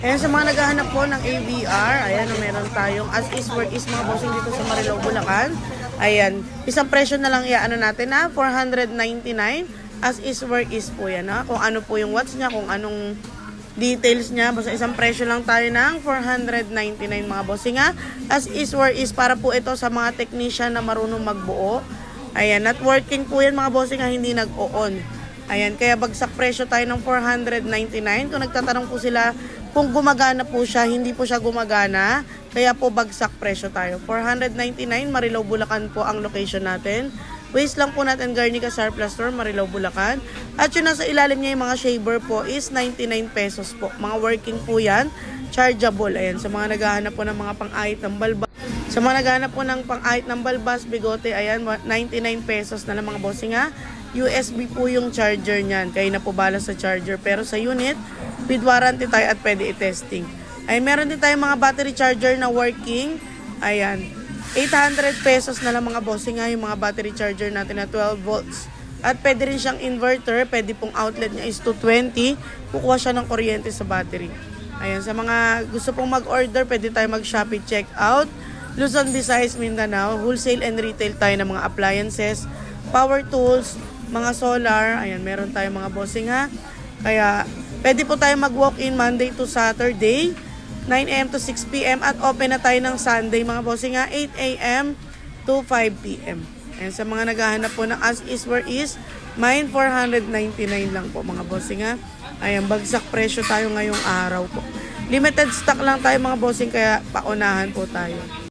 Ayan, sa mga naghahanap po ng AVR, ayan, meron tayong as is work is mga bossing dito sa Marilao, Bulacan. Ayan, isang presyo na lang iaano natin na 499. As is work is po yan, ha? Kung ano po yung watts niya, kung anong details niya. Basta isang presyo lang tayo ng 499 mga bossing, ha? As is work is para po ito sa mga technician na marunong magbuo. Ayan, not working po yan mga bossing, ha? Hindi nag-o-on. Ayan, kaya bagsak presyo tayo ng 499. Kung nagtatanong po sila kung gumagana po siya, hindi po siya gumagana. Kaya po bagsak presyo tayo. 499, Marilao, Bulacan po ang location natin. Waste lang po natin Garnica Surplus Store, Marilao, Bulacan. At yun nasa ilalim niya yung mga shaver po is 99 pesos po. Mga working po yan, chargeable. Ayan, sa mga naghahanap po ng mga pang-ahit ng balbas. Sa mga naghahanap po ng pang-ahit ng balbas, bigote, ayan, 99 pesos na lang mga bossing, ha. USB po yung charger niyan. Kayo na po bala sa charger. Pero sa unit, with warranty tayo at pwede i-testing. Ay, meron din tayong mga battery charger na working. Ayan. 800 pesos na lang mga bossing, nga yung mga battery charger natin na 12 volts. At pwede rin siyang inverter. Pwede pong outlet niya is 220. Kukuha siya ng kuryente sa battery. Ayan. Sa mga gusto pong mag-order, pwede tayo mag-Shopee checkout. Luzon, Visayas, Mindanao. Wholesale and retail tayo ng mga appliances, power tools, mga solar. Ayan, meron tayong mga bossing, ha. Kaya, pwede po tayo mag-walk-in Monday to Saturday, 9 a.m. to 6 p.m. At open na tayo ng Sunday, mga bossing, ha, 8 a.m. to 5 p.m. Ayan, sa mga naghahanap po ng as is where is, mine 499 lang po, mga bossing, ha. Ayan, bagsak presyo tayo ngayong araw po. Limited stock lang tayo, mga bossing, kaya paunahan po tayo.